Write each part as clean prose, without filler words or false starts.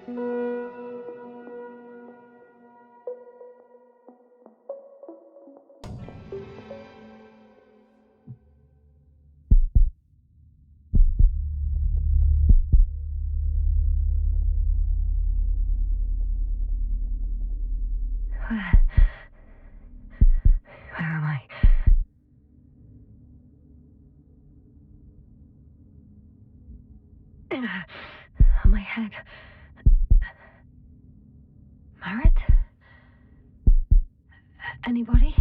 Where am I? On my head. Merit? Anybody?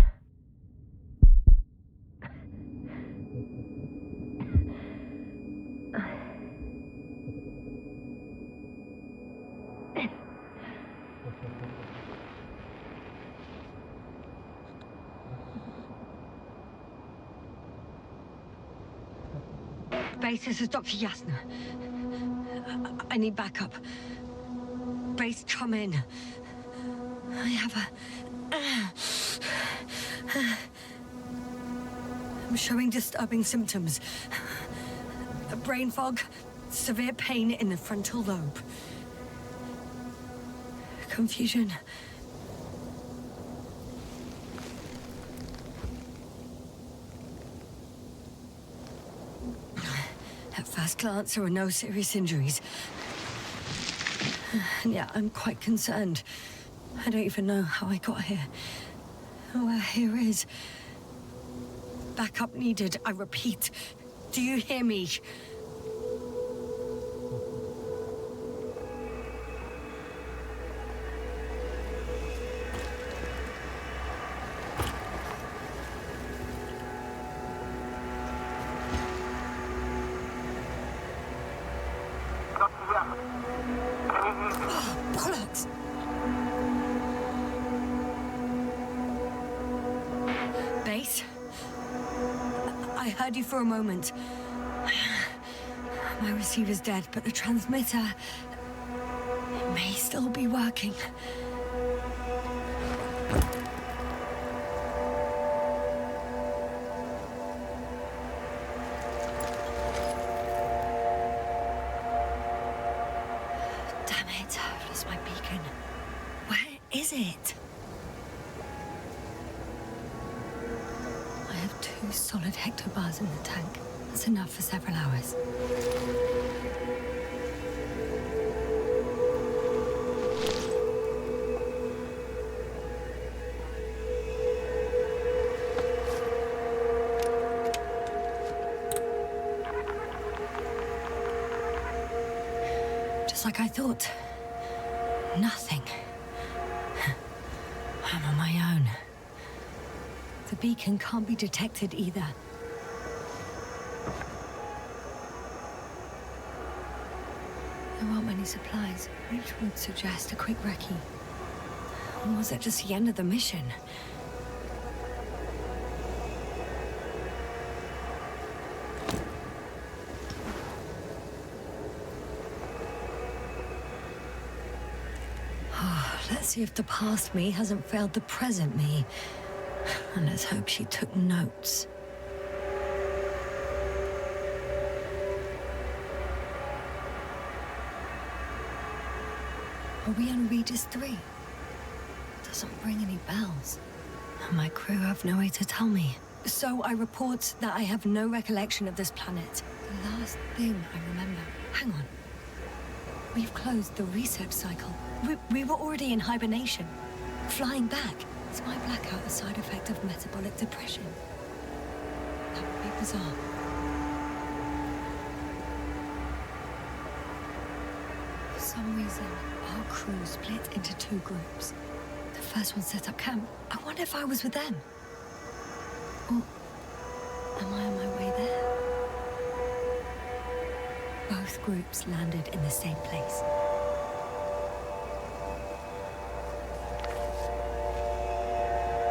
Base, this is Dr. Yasna. I need backup. Base, come in. I have I'm showing disturbing symptoms. Brain fog, severe pain in the frontal lobe. Confusion. At first glance, there were no serious injuries. And yet, I'm quite concerned. I don't even know how I got here. Where here is. Backup needed, I repeat. Do you hear me? Bollocks! Base? I heard you for a moment. My receiver's dead, but the transmitter may still be working. Damn it, I've lost my beacon. Where is it? I have 2 solid hectobars in the tank. That's enough for several hours. Just like I thought. Nothing. I'm on my own. The beacon can't be detected either. There aren't many supplies, which would suggest a quick recce. Or was it just the end of the mission? Let's see if the past me hasn't failed the present me. And let's hope she took notes. Are we on Regis III? Doesn't ring any bells. And my crew have no way to tell me. So I report that I have no recollection of this planet. The last thing I remember. Hang on. We've closed the research cycle. We were already in hibernation. Flying back. Is my blackout a side effect of metabolic depression? That would be bizarre. For some reason, our crew split into 2 groups. The first one set up camp. I wonder if I was with them. Or am I on my way there? Both groups landed in the same place.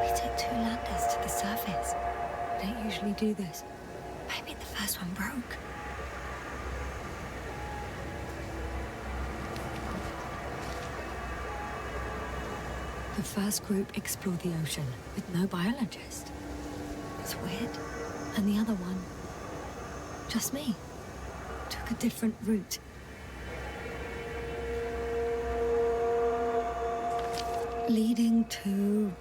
We took 2 landers to the surface. We don't usually do this. Maybe the first one broke. The first group explored the ocean with no biologist. It's weird. And the other one, just me, took a different route. leading to...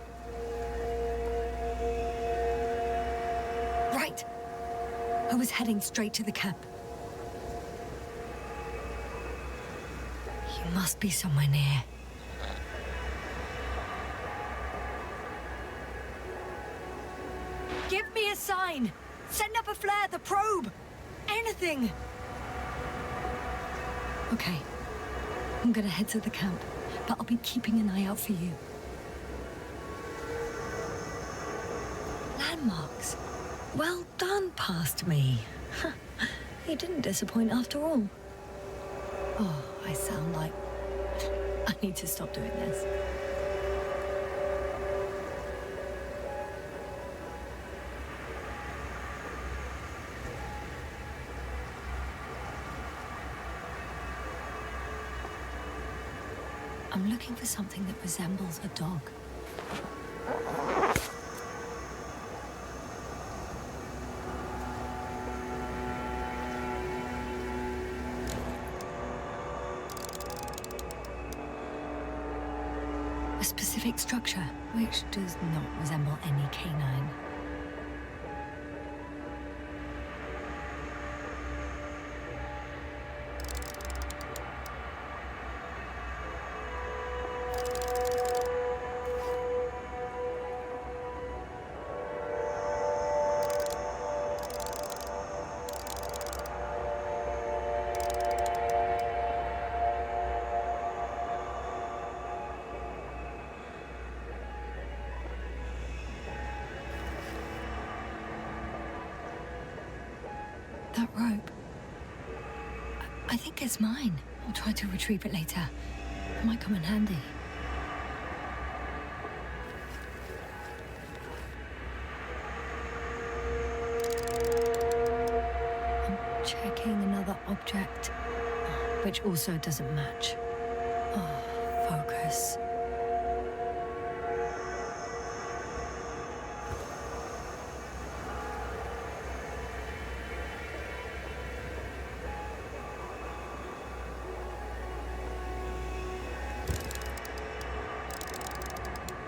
Right! I was heading straight to the camp. You must be somewhere near. Give me a sign! Send up a flare, the probe! Anything! Okay. I'm gonna head to the camp, but I'll be keeping an eye out for you. Landmarks. Well done, past me. You didn't disappoint after all. Oh, I sound like... I need to stop doing this. I'm looking for something that resembles a dog. A specific structure, which does not resemble any canine. That rope. I think it's mine. I'll try to retrieve it later. It might come in handy. I'm checking another object, which also doesn't match. Oh, focus.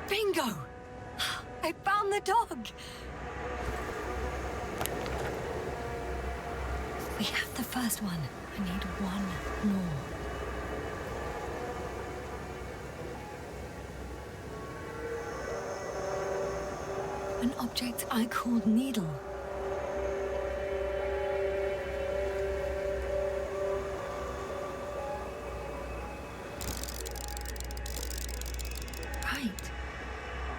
Bingo! I found the dog! We have the first one. I need one more. An object I called needle. Right.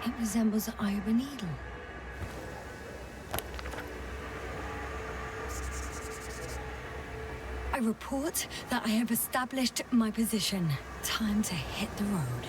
It resembles the eye of a needle. I report that I have established my position. Time to hit the road.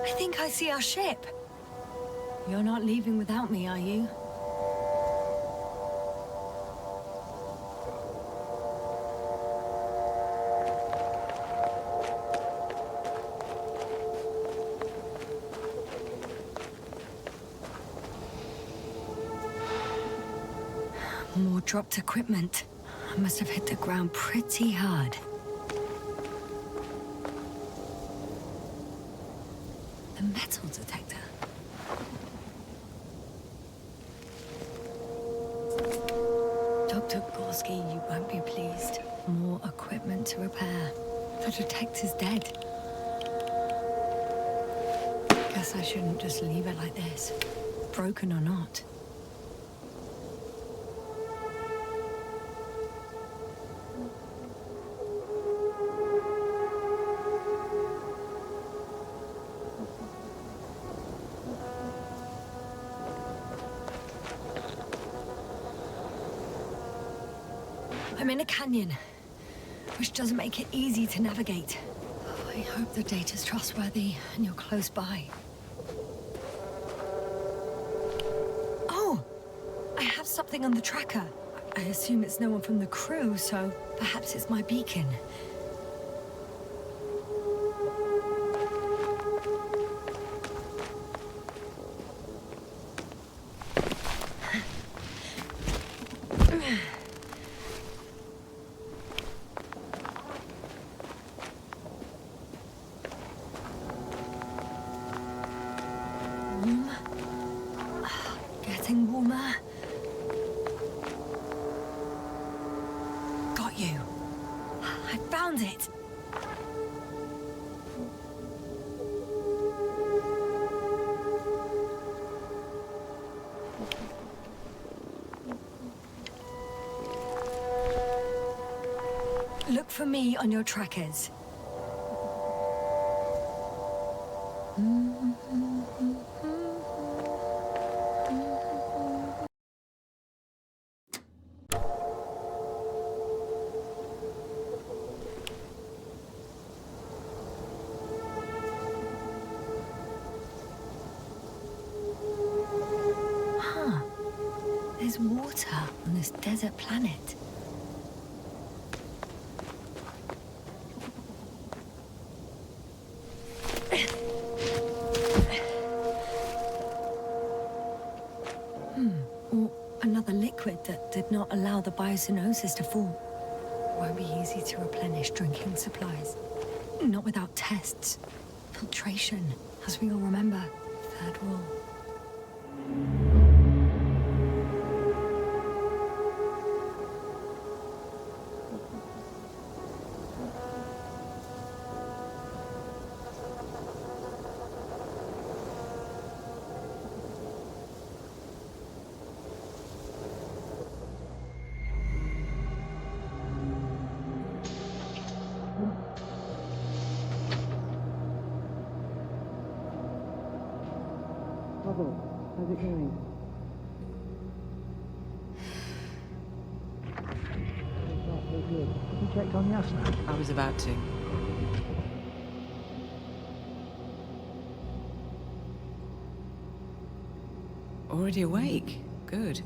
I think I see our ship. You're not leaving without me, are you? More dropped equipment. I must have hit the ground pretty hard. The metal detector. Dr. Gorski, you won't be pleased. More equipment to repair. The detector's dead. Guess I shouldn't just leave it like this. Broken or not. I'm in a canyon, which doesn't make it easy to navigate. I hope the data's trustworthy and you're close by. Oh! I have something on the tracker. I assume it's no one from the crew, so perhaps it's my beacon. Getting warmer. Got you. I found it. Look for me on your trackers. There's water on this desert planet. Or another liquid that did not allow the biocenosis to form. Won't be easy to replenish drinking supplies. Not without tests. Filtration, as we all remember. Third rule. How's it going? Very good. Have you checked on Yasna? I was about to. Already awake? Good.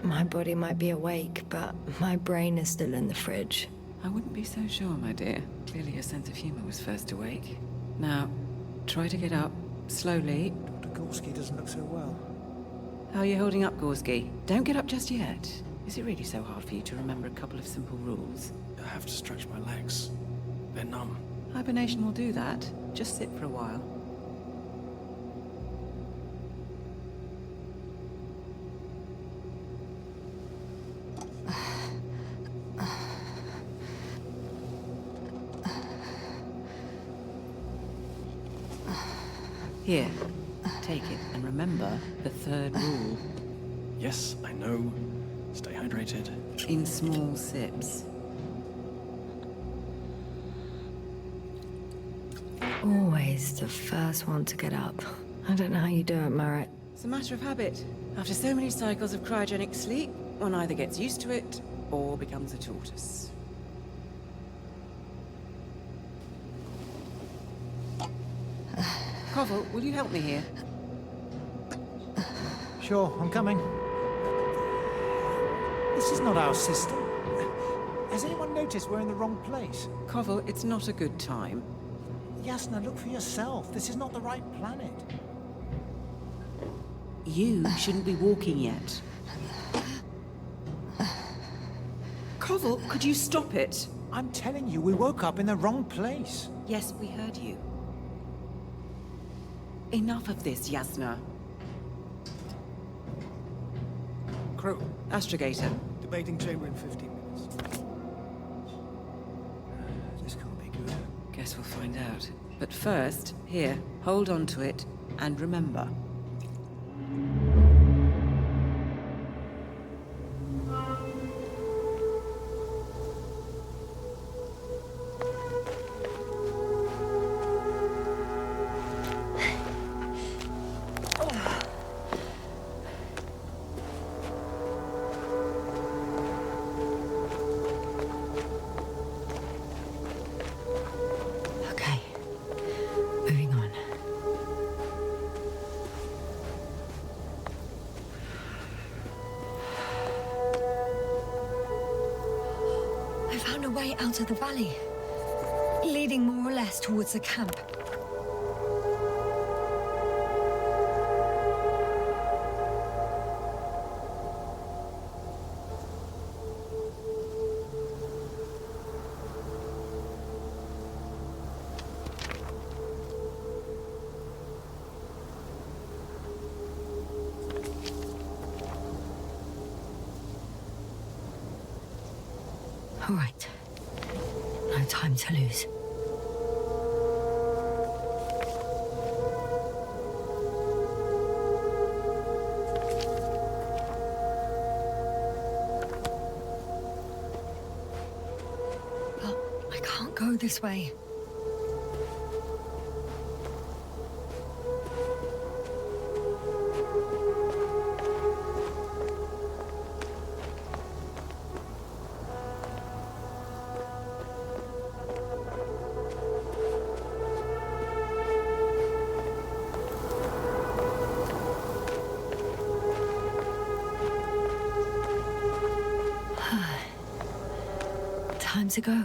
My body might be awake, but my brain is still in the fridge. I wouldn't be so sure, my dear. Clearly your sense of humor was first awake. Now, try to get up, slowly. Dr. Gorski doesn't look so well. How are you holding up, Gorski? Don't get up just yet. Is it really so hard for you to remember a couple of simple rules? I have to stretch my legs. They're numb. Hibernation will do that. Just sit for a while. Here, take it, and remember the third rule. Yes, I know. Stay hydrated. In small sips. Always the first one to get up. I don't know how you do it, Merritt. It's a matter of habit. After so many cycles of cryogenic sleep, one either gets used to it or becomes a tortoise. Koval, will you help me here? Sure, I'm coming. This is not our system. Has anyone noticed we're in the wrong place? Koval, it's not a good time. Yasna, look for yourself. This is not the right planet. You shouldn't be walking yet. Koval, could you stop it? I'm telling you, we woke up in the wrong place. Yes, we heard you. Enough of this, Yasna. Crew, Astrogator. debating chamber in 15 minutes. This can't be good. Guess we'll find out. But first, here, hold on to it, and remember. Okay, moving on. out of the valley, leading more or less towards the camp. All right. No time to lose. But I can't go this way. Time to go.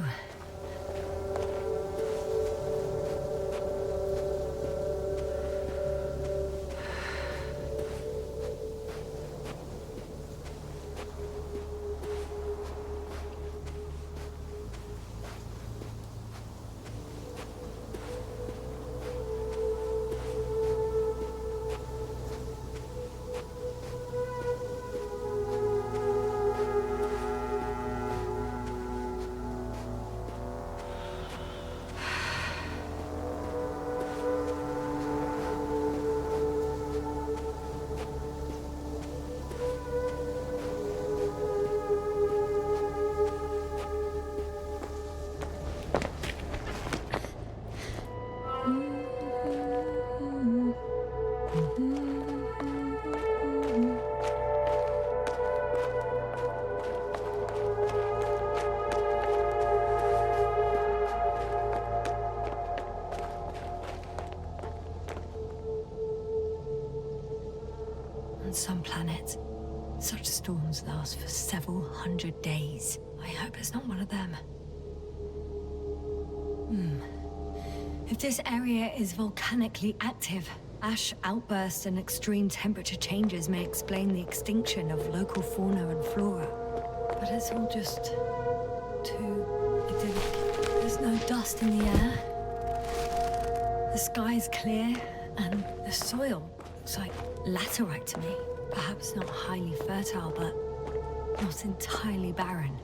On some planets, such storms last for several hundred days. I hope it's not one of them. If this area is volcanically active, ash outbursts and extreme temperature changes may explain the extinction of local fauna and flora. But it's all just too idyllic. There's no dust in the air. The sky's clear, and the soil looks like laterite to me. Perhaps not highly fertile, but not entirely barren.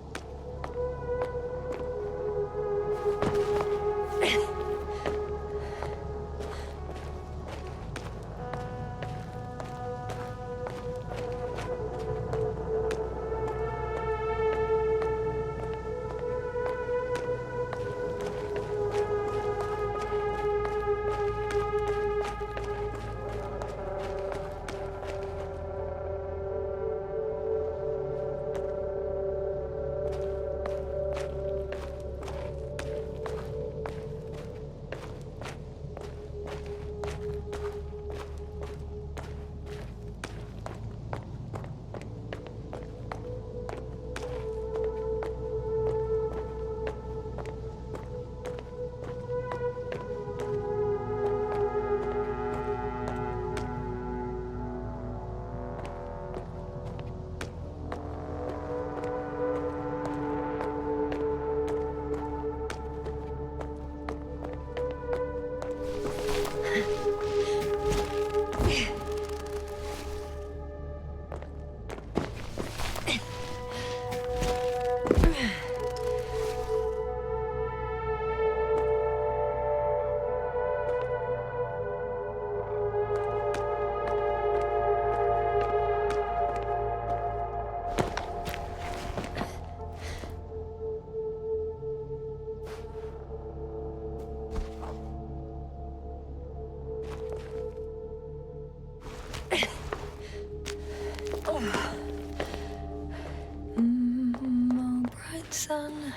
Sun,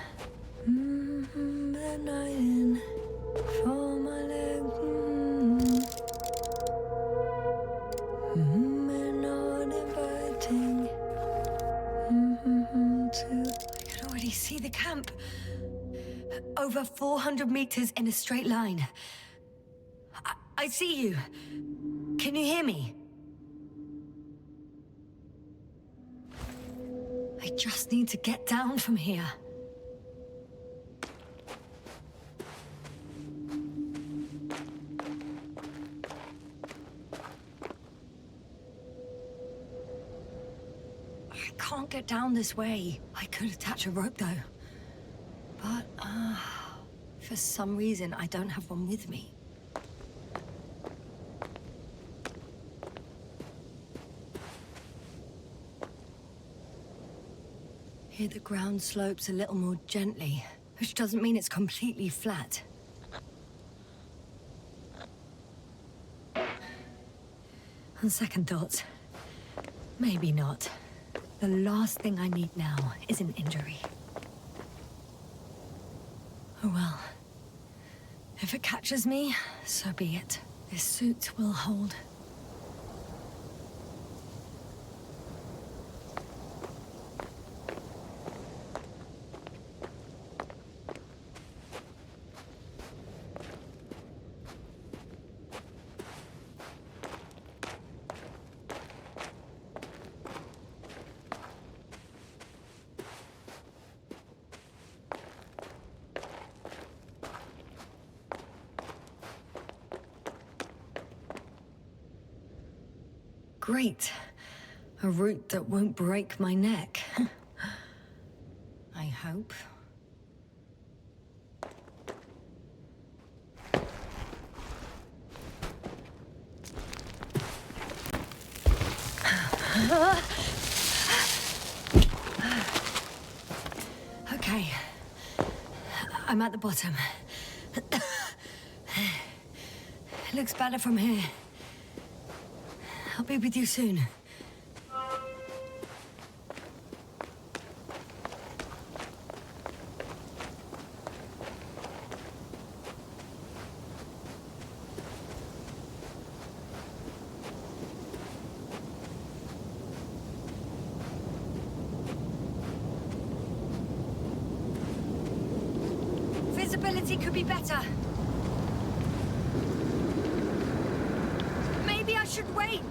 midnight for my leg, not inviting. I can already see the camp. over 400 meters in a straight line. I see you. Can you hear me? I just need to get down from here. I can't get down this way. I could attach a rope though. But, for some reason I don't have one with me. Here the ground slopes a little more gently, which doesn't mean it's completely flat. On second thoughts, maybe not. The last thing I need now is an injury. Oh well. If it catches me, so be it. This suit will hold. Great. A route that won't break my neck. I hope. Okay. I'm at the bottom. Looks better from here. I'll be with you soon. Visibility could be better. Maybe I should wait.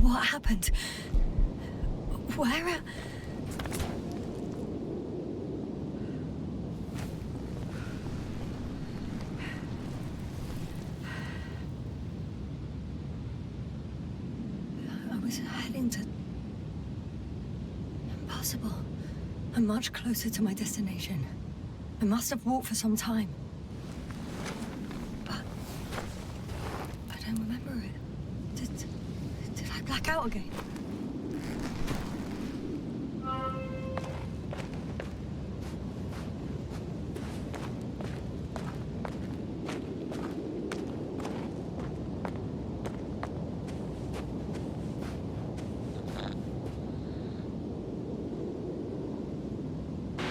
What happened? Where? I was heading to... Impossible. I'm much closer to my destination. I must have walked for some time. But... I don't remember it. Did I black out again?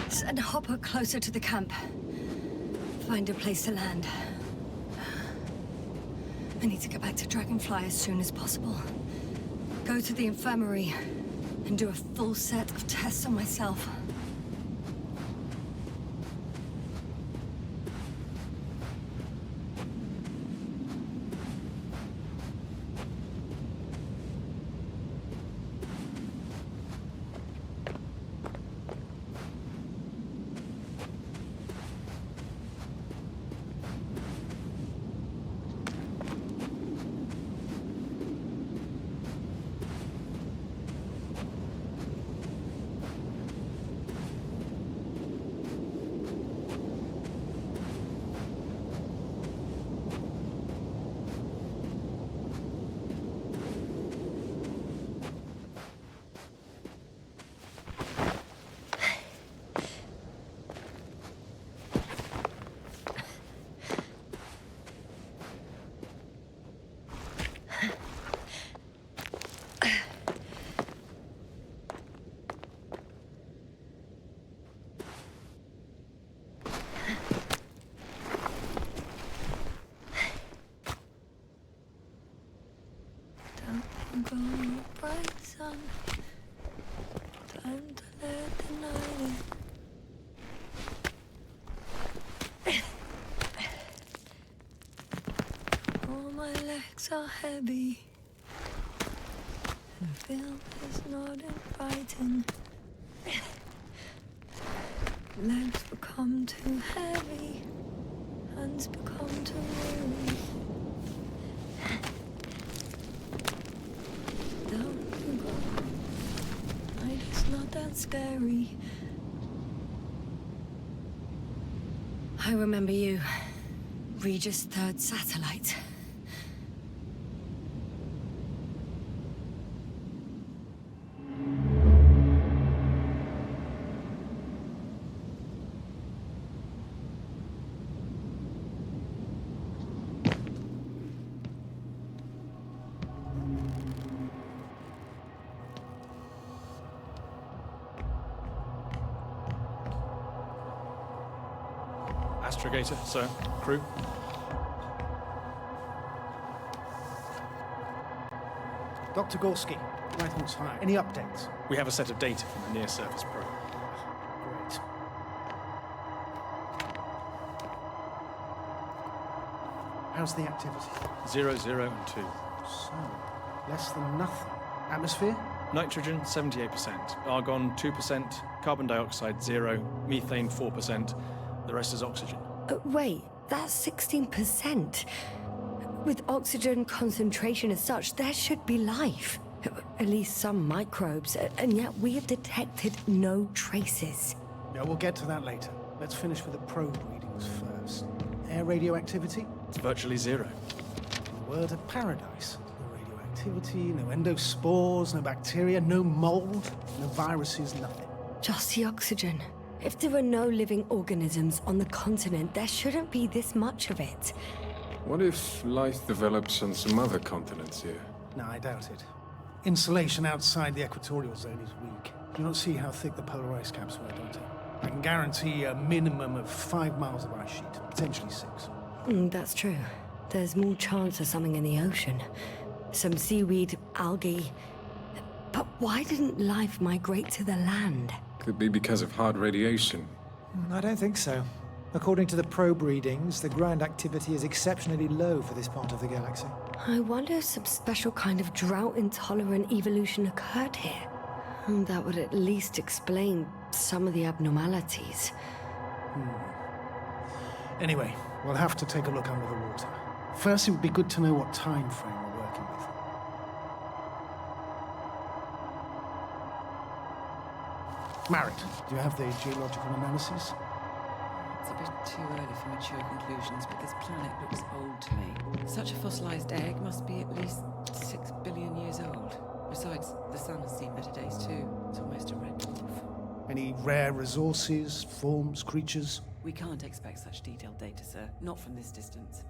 Send Hopper closer to the camp. Find a place to land. I need to get back to Dragonfly as soon as possible. Go to the infirmary and do a full set of tests on myself. walls are heavy. The field is not inviting. Legs become too heavy. Hands become too weary. Down you go. Night is not that scary. I remember you. Regis third satellite. Astrogator, sir. Crew. Dr. Gorski, right on time. Any updates? We have a set of data from the near-surface probe. Great. How's the activity? 0, 0, and 2. So, less than nothing. Atmosphere? Nitrogen, 78%. Argon, 2%. Carbon dioxide, 0. Methane, 4%. The rest is oxygen. Wait, that's 16%. With oxygen concentration as such, there should be life. At least some microbes, and yet we have detected no traces. Yeah, we'll get to that later. Let's finish with the probe readings first. Air radioactivity? It's virtually 0. A word of paradise. No radioactivity, no endospores, no bacteria, no mold, no viruses, nothing. Just the oxygen. If there are no living organisms on the continent, there shouldn't be this much of it. What if life develops on some other continents here? No, I doubt it. Insulation outside the equatorial zone is weak. You don't see how thick the polar ice caps were, don't you? I can guarantee a minimum of 5 miles of ice sheet, potentially 6. That's true. There's more chance of something in the ocean. Some seaweed, algae. But why didn't life migrate to the land? Could be because of hard radiation. I don't think so. According to the probe readings, the ground activity is exceptionally low for this part of the galaxy. I wonder if some special kind of drought-intolerant evolution occurred here. That would at least explain some of the abnormalities. Anyway, we'll have to take a look under the water. First, it would be good to know what time frame we're working with. Marit, do you have the geological analysis? It's a bit too early for mature conclusions, but this planet looks old to me. Such a fossilized egg must be at least 6 billion years old. Besides, the sun has seen better days too. It's almost a red dwarf. Any rare resources, forms, creatures? We can't expect such detailed data, sir. Not from this distance.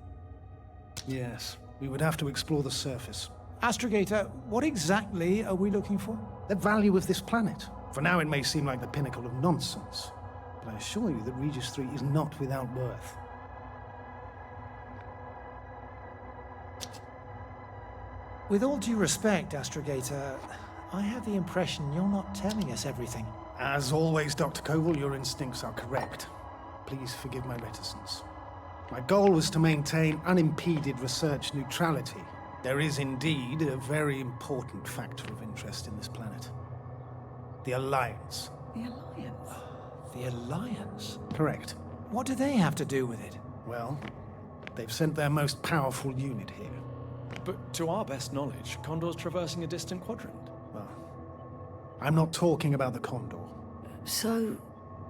Yes, we would have to explore the surface. Astrogator, what exactly are we looking for? The value of this planet. For now, it may seem like the pinnacle of nonsense, but I assure you that Regis III is not without worth. With all due respect, Astrogator, I have the impression you're not telling us everything. As always, Dr. Koval, your instincts are correct. Please forgive my reticence. My goal was to maintain unimpeded research neutrality. There is indeed a very important factor of interest in this planet. The Alliance. The Alliance? The Alliance? Correct. What do they have to do with it? Well, they've sent their most powerful unit here. But to our best knowledge, Condor's traversing a distant quadrant. Well, I'm not talking about the Condor. So,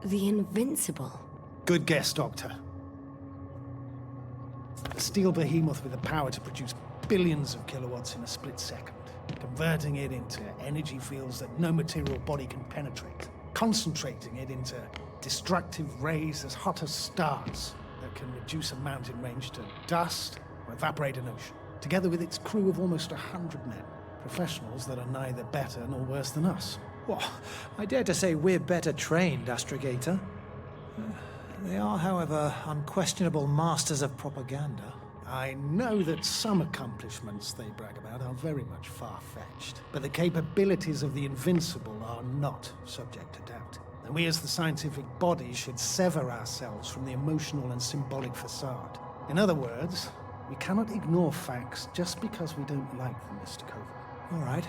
the Invincible. Good guess, Doctor. A steel behemoth with the power to produce billions of kilowatts in a split second, converting it into energy fields that no material body can penetrate, concentrating it into destructive rays as hot as stars that can reduce a mountain range to dust or evaporate an ocean, together with its crew of almost 100 men, professionals that are neither better nor worse than us. Well, I dare to say we're better trained, Astrogator. They are, however, unquestionable masters of propaganda. I know that some accomplishments they brag about are very much far-fetched, but the capabilities of the Invincible are not subject to doubt. And we as the scientific body should sever ourselves from the emotional and symbolic facade. In other words, We cannot ignore facts just because we don't like them, Mr. Koval. All right.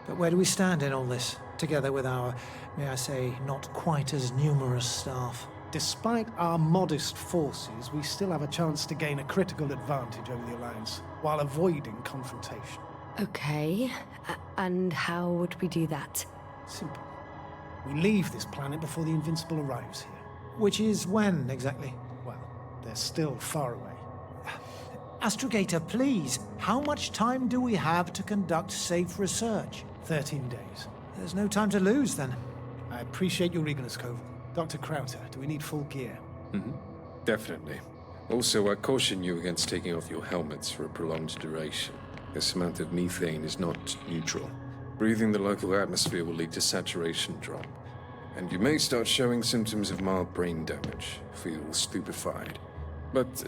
But where do we stand in all this, together with our, may I say, not quite as numerous staff? Despite our modest forces, we still have a chance to gain a critical advantage over the Alliance, while avoiding confrontation. Okay, and how would we do that? Simple. We leave this planet before the Invincible arrives here. Which is when, exactly? Well, they're still far away. Astrogator, please, how much time do we have to conduct safe research? 13 days. There's no time to lose, then. I appreciate your eagerness, Koval. Dr. Krauter, do we need full gear? Definitely. Also, I caution you against taking off your helmets for a prolonged duration. This amount of methane is not neutral. Breathing the local atmosphere will lead to saturation drop, and you may start showing symptoms of mild brain damage, feel stupefied. But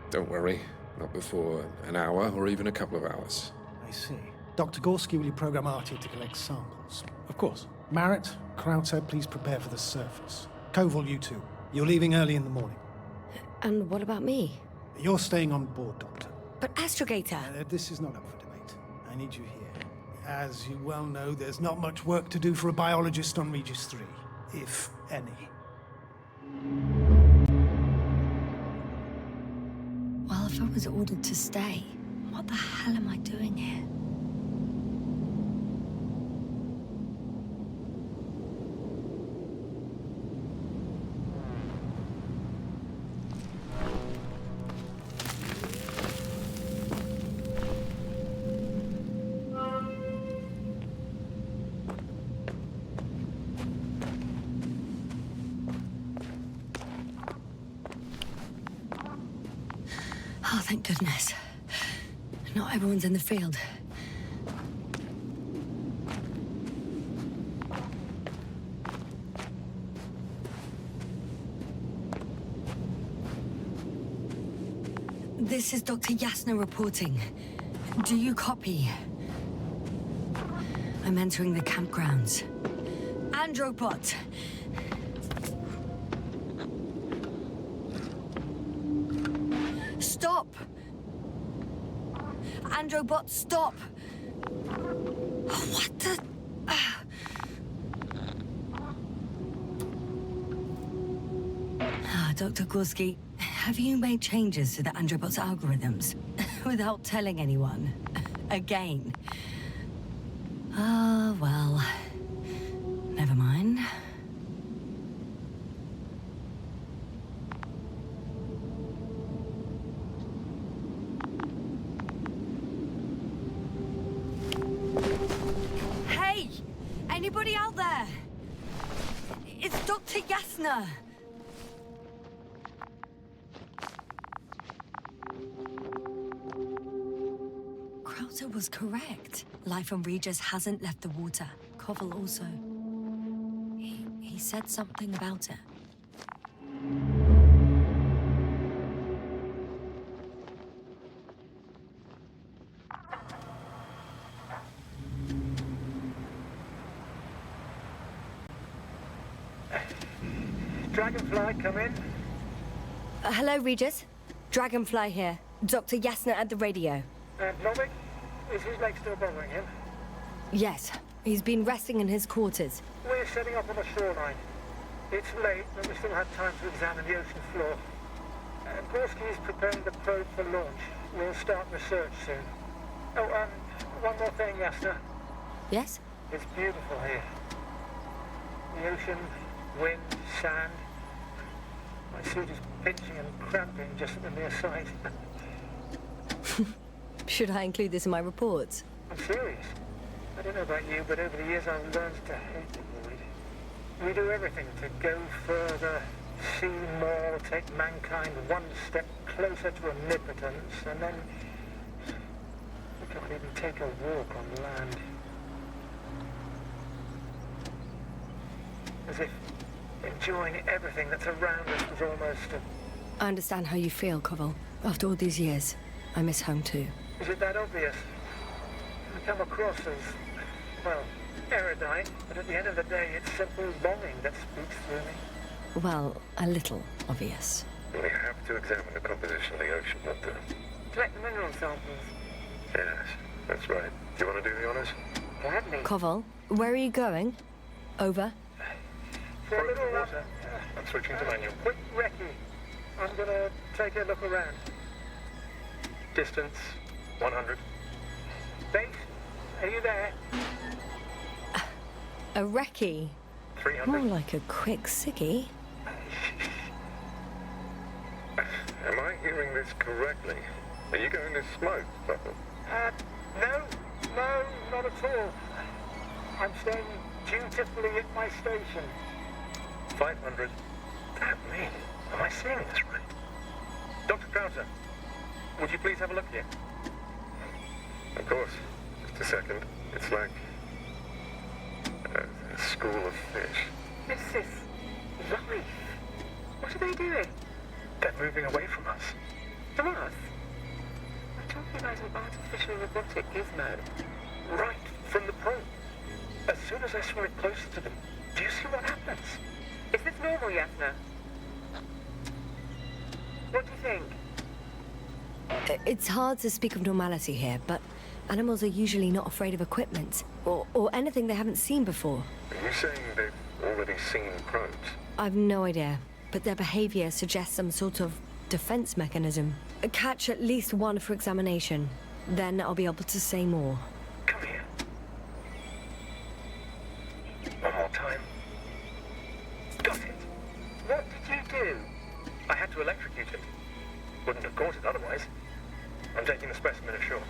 don't worry, not before an hour or even a couple of hours. I see. Dr. Gorski, will you program Artie to collect samples? Of course. Marrett, Krauter, please prepare for the surface. Koval, you too. You're leaving early in the morning. And what about me? You're staying on board, Doctor. But Astrogator... This is not up for debate. I need you here. As you well know, there's not much work to do for a biologist on Regis III, if any. Well, if I was ordered to stay, what the hell am I doing here? Oh, thank goodness. Not everyone's in the field. This is Dr. Yasna reporting. Do you copy? I'm entering the campgrounds. Andropod! Stop! Androbot, stop! What the... Dr. Gorski, have you made changes to the Androbot's algorithms without telling anyone? Again? Ah, well... Never mind. Hey! Anybody out there? It's Dr. Yasna! Krauter was correct. Life on Regis hasn't left the water. Koval also. He said something about it. Dragonfly, come in. Hello, Regis. Dragonfly here. Dr. Yasna at the radio. Novik, is his leg still bothering him? Yes, he's been resting in his quarters. We're setting up on the shoreline. It's late, but we still have time to examine the ocean floor. Gorski is preparing the probe for launch. We'll start research soon. Oh, one more thing, Yasna. Yes? It's beautiful here. The ocean, wind, sand. My suit is pinching and cramping just at the mere sight. Should I include this in my reports? I'm serious. I don't know about you, but over the years I've learned to hate the void. We do everything to go further, see more, take mankind one step closer to omnipotence, and then we can't even take a walk on land. As if enjoying everything that's around us was almost a... I understand how you feel, Koval. After all these years, I miss home too. Is it that obvious? I come across as, well, erudite, but at the end of the day, it's simple longing that speaks through me. Well, a little obvious. We have to examine the composition of the ocean water. collect the mineral samples. Yes, that's right. Do you want to do the honors? Gladly. Koval, where are you going? Over. For a little water. I'm switching to manual. quick recce. I'm gonna take a look around. Distance 100. Base, are you there? A recce. 300. More like a quick sickie. Am I hearing this correctly? Are you going to smoke, Purple? No, not at all. I'm staying dutifully at my station. 500. Damn me. Am I seeing this right? Dr. Krauser, would you please have a look here? Of course. Just a second. It's like a school of fish. This is life. What are they doing? They're moving away from us. From us? We're talking about an artificial robotic gizmo. Right from the probe. As soon as I swing it closer to them, do you see what happens? Is this normal, Yasna? What do you think? It's hard to speak of normality here, but animals are usually not afraid of equipment or anything they haven't seen before. Are you saying they've already seen probes? I've no idea, but their behavior suggests some sort of defense mechanism. Catch at least one for examination, then I'll be able to say more. Come here. One more time. Got it. What did you do? I had to electrocute it. Wouldn't have caught it otherwise. I'm taking the specimen ashore.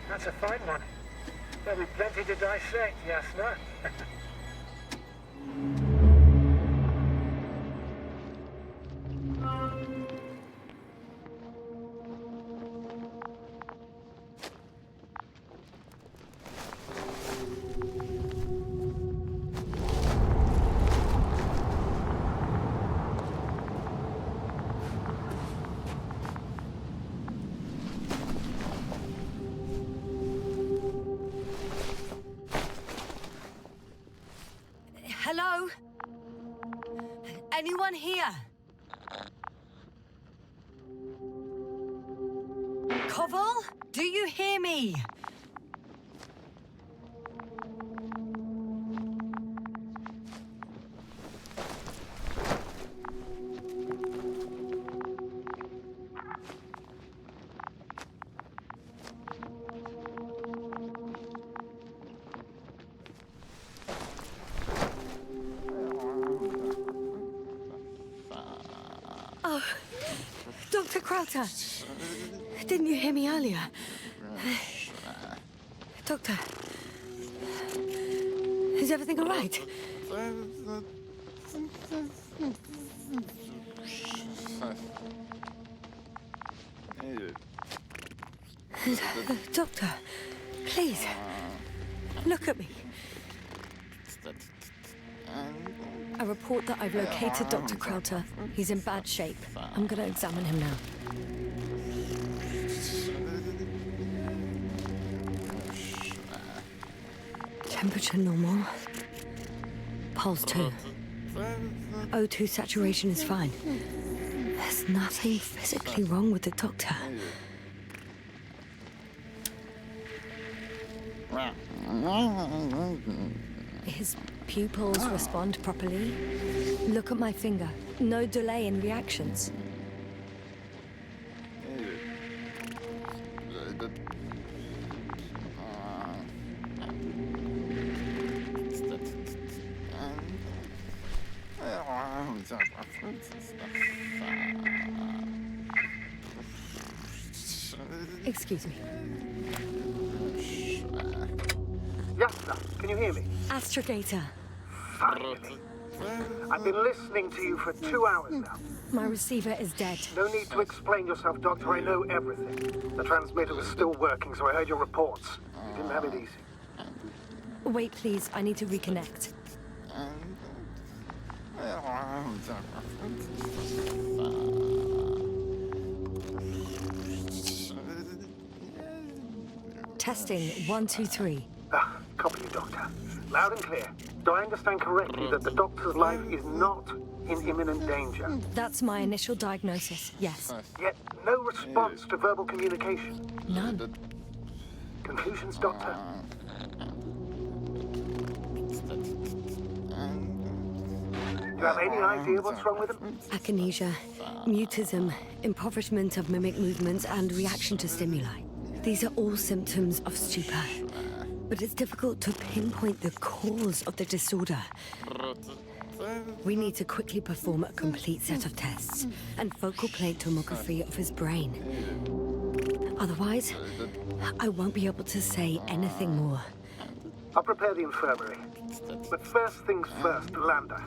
That's a fine one. There'll be plenty to dissect, Yasna. Hello? Anyone here? Koval? Do you hear me? Oh, Dr. Crowther, didn't you hear me earlier? Doctor, is everything all right? Doctor, please, look at me. A report that I've located Dr. Crowther. He's in bad shape. I'm gonna examine him now. Temperature normal. Pulse 2. O2 saturation is fine. There's nothing physically wrong with the doctor. His pupils respond properly. Look at my finger. No delay in reactions. Excuse me. Yasna, can you hear me? Astrogator. Finally. I've been listening to you for 2 hours now. My receiver is dead. No need to explain yourself, Doctor. I know everything. The transmitter was still working, so I heard your reports. You didn't have it easy. Wait, please. I need to reconnect. Testing 1, 2, 3. Copy you, Doctor. Loud and clear. Do I understand correctly that the Doctor's life is not in imminent danger. That's my initial diagnosis, yes. Yet no response to verbal communication. None. Conclusions, Doctor? Do you have any idea what's wrong with him? Akinesia, mutism, impoverishment of mimic movements, and reaction to stimuli. These are all symptoms of stupor. But it's difficult to pinpoint the cause of the disorder. We need to quickly perform a complete set of tests and focal plane tomography of his brain. Otherwise, I won't be able to say anything more. I'll prepare the infirmary. But first things first, Lander.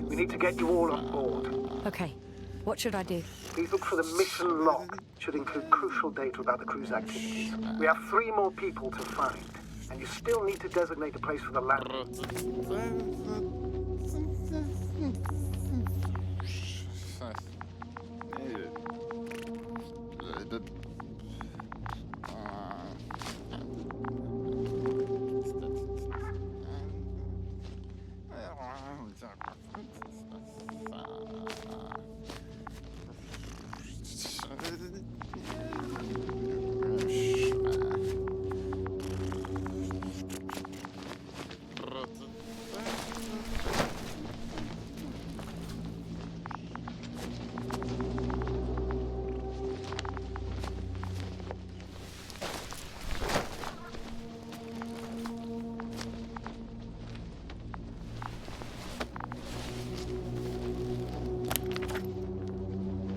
We need to get you all on board. Okay, what should I do? Please look for the mission log. Should include crucial data about the crew's activities. We have 3 more people to find, and you still need to designate a place for the landing.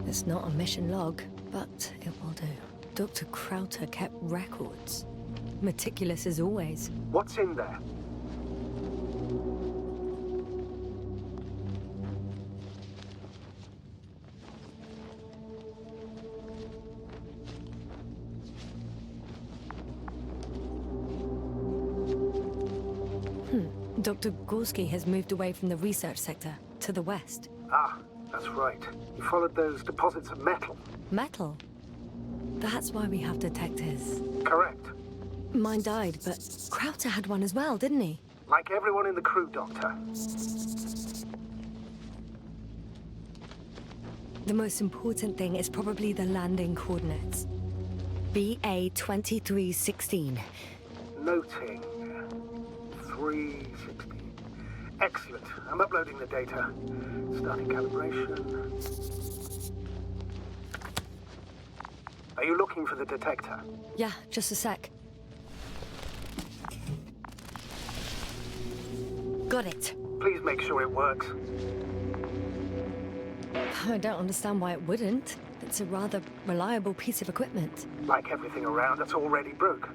It's not a mission log, but it will do. Dr. Crowther kept records. Meticulous as always. What's in there? Dr. Gorski has moved away from the research sector to the west. Ah, that's right. You followed those deposits of metal. Metal? That's why we have detectors. Correct. Mine died, but Crowther had one as well, didn't he? Like everyone in the crew, Doctor. The most important thing is probably the landing coordinates. BA 2316. Noting. 316. Excellent. I'm uploading the data. Starting calibration. Are you looking for the detector? Yeah, just a sec. Got it. Please make sure it works. I don't understand why it wouldn't. It's a rather reliable piece of equipment. Like everything around that's already broken.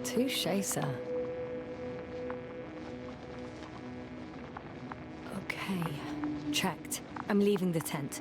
Touché, sir. Okay, checked. I'm leaving the tent.